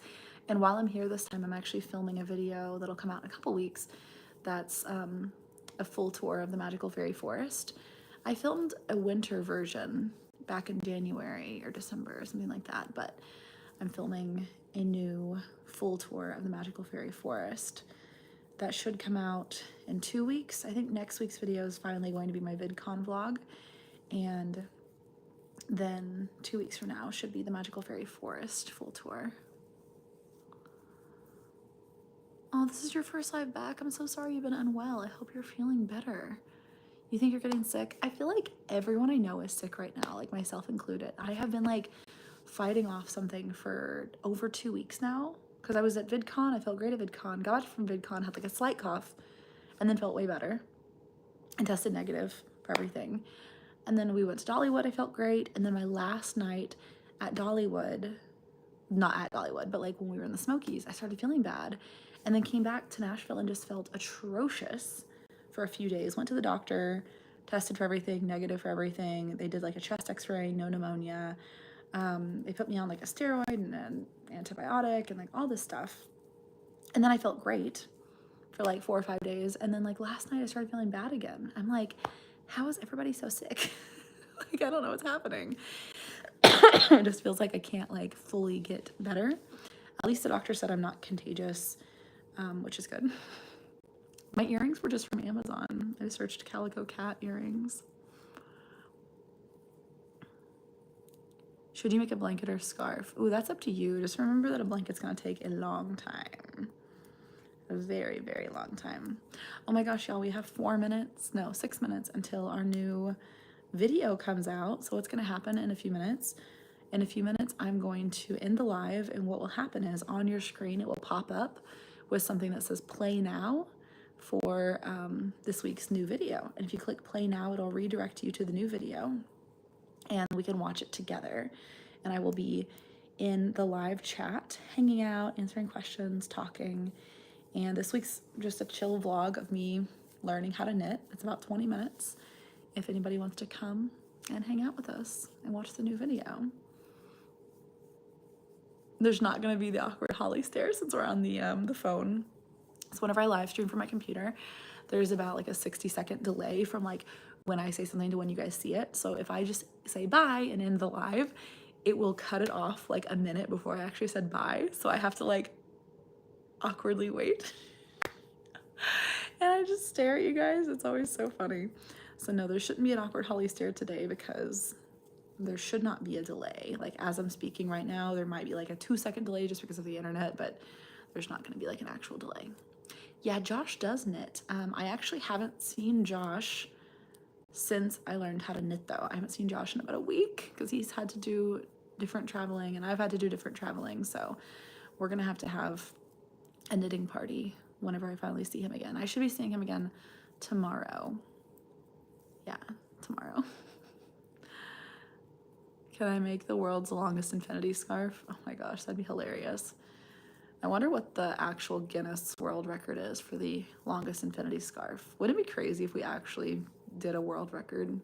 And while I'm here this time, I'm actually filming a video that'll come out in a couple weeks. That's a full tour of the Magical Fairy Forest. I filmed a winter version back in January or December or something like that, but I'm filming a new full tour of the Magical Fairy Forest that should come out in 2 weeks. I think next week's video is finally going to be my VidCon vlog, and then 2 weeks from now should be the Magical Fairy Forest full tour. Oh, this is your first live back. I'm so sorry you've been unwell. I hope you're feeling better. You think you're getting sick? I feel like everyone I know is sick right now, like myself included. I have been like fighting off something for over 2 weeks now because I was at VidCon. I felt great at VidCon. Got from VidCon, had like a slight cough, and then felt way better and tested negative for everything. And then we went to Dollywood. I felt great. And then my last night at Dollywood, not at Dollywood, but like when we were in the Smokies, I started feeling bad and then came back to Nashville and just felt atrocious for a few days. Went to the doctor, tested for everything, negative for everything. They did like a chest x-ray, no pneumonia. They put me on like a steroid and an antibiotic and like all this stuff. And then I felt great for like 4 or 5 days. And then like last night I started feeling bad again. I'm like, how is everybody so sick? Like, I don't know what's happening. It just feels like I can't like fully get better. At least the doctor said I'm not contagious, which is good. My earrings were just from Amazon. I searched calico cat earrings. Should you make a blanket or scarf? Ooh, that's up to you. Just remember that a blanket's gonna take a long time. A very, very long time. Oh my gosh, y'all, we have 6 minutes until our new video comes out. So what's gonna happen in a few minutes In a few minutes, I'm going to end the live, and what will happen is on your screen, it will pop up with something that says play now for this week's new video. And if you click play now, it'll redirect you to the new video and we can watch it together. And I will be in the live chat, hanging out, answering questions, talking. And this week's just a chill vlog of me learning how to knit. It's about 20 minutes. If anybody wants to come and hang out with us and watch the new video. There's not going to be the awkward Holly stare since we're on the phone. So whenever I live stream from my computer, there's about like a 60-second delay from like when I say something to when you guys see it. So if I just say bye and end the live, it will cut it off like a minute before I actually said bye. So I have to like awkwardly wait. And I just stare at you guys. It's always so funny. So no, there shouldn't be an awkward Holly stare today because there should not be a delay. Like as I'm speaking right now, there might be like a 2-second delay just because of the internet, but there's not going to be like an actual delay. Yeah, Josh does knit. I actually haven't seen Josh since I learned how to knit though. I haven't seen Josh in about a week because he's had to do different traveling and I've had to do different traveling. So we're going to have a knitting party whenever I finally see him again. I should be seeing him again tomorrow. Yeah, tomorrow. Can I make the world's longest infinity scarf? Oh my gosh, that'd be hilarious. I wonder what the actual Guinness World Record is for the longest infinity scarf. Wouldn't it be crazy if we actually did a world record?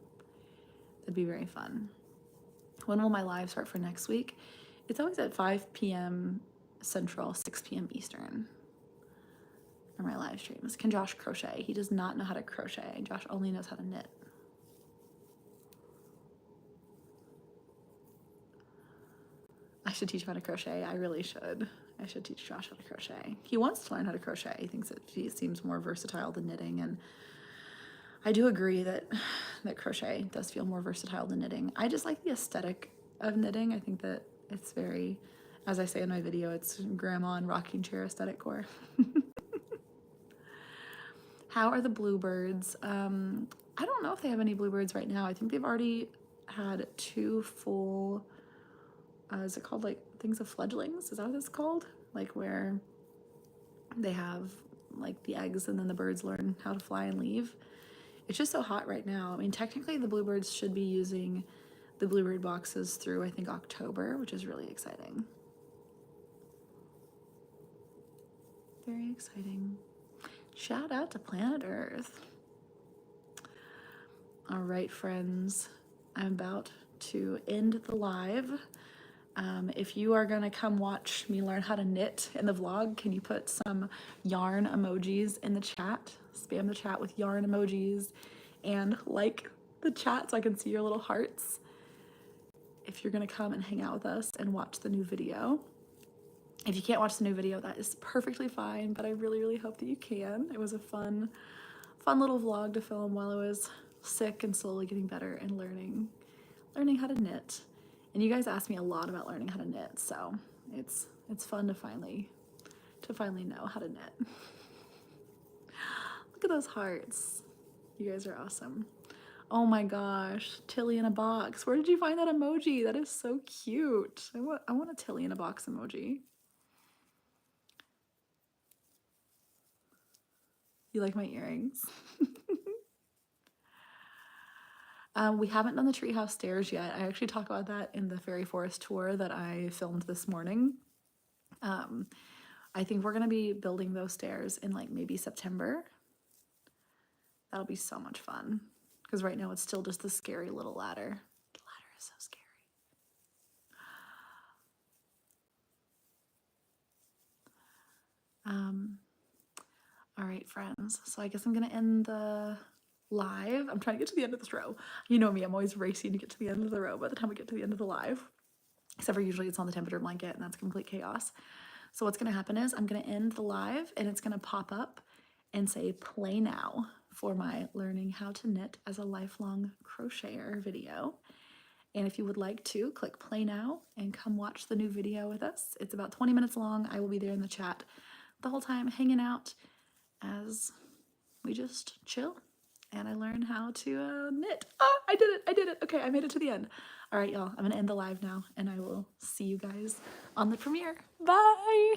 That'd be very fun. When will my live start for next week? It's always at 5 p.m. Central, 6 p.m. Eastern. Or my live streams. Can Josh crochet? He does not know how to crochet. Josh only knows how to knit. I should teach him how to crochet. I really should. I should teach Josh how to crochet. He wants to learn how to crochet. He thinks that he seems more versatile than knitting, and I do agree that crochet does feel more versatile than knitting. I just like the aesthetic of knitting. I think that it's very, as I say in my video, it's grandma and rocking chair aesthetic core. How are the bluebirds? I don't know if they have any bluebirds right now. I think they've already had 2 full, is it called like things of fledglings? Is that what it's called? Like where they have like the eggs and then the birds learn how to fly and leave. It's just so hot right now. I mean, technically the bluebirds should be using the bluebird boxes through, I think, October, which is really exciting. Very exciting. Shout out to Planet Earth. All right, friends, I'm about to end the live. If you are gonna come watch me learn how to knit in the vlog, can you put some yarn emojis in the chat? Spam the chat with yarn emojis and like the chat so I can see your little hearts. If you're gonna come and hang out with us and watch the new video. If you can't watch the new video, that is perfectly fine, but I really, really hope that you can. It was a fun little vlog to film while I was sick and slowly getting better and learning how to knit. And you guys asked me a lot about learning how to knit, so it's fun to finally know how to knit. Look at those hearts. You guys are awesome. Oh my gosh, Tilly in a box. Where did you find that emoji? That is so cute. I want a Tilly in a box emoji. You like my earrings? We haven't done the treehouse stairs yet. I actually talk about that in the fairy forest tour that I filmed this morning. I think we're gonna be building those stairs in like maybe September. That'll be so much fun. Because right now it's still just the scary little ladder. The ladder is so scary. All right, friends. So I guess I'm gonna end the live. I'm trying to get to the end of this row. You know me, I'm always racing to get to the end of the row by the time we get to the end of the live. Except for usually it's on the temperature blanket and that's complete chaos. So what's gonna happen is I'm gonna end the live and it's gonna pop up and say play now for my learning how to knit as a lifelong crocheter video. And if you would like to, click play now and come watch the new video with us. It's about 20 minutes long. I will be there in the chat the whole time hanging out as we just chill and I learn how to knit. Oh, I did it. Okay, I made it to the end. All right, y'all, I'm gonna end the live now and I will see you guys on the premiere. Bye.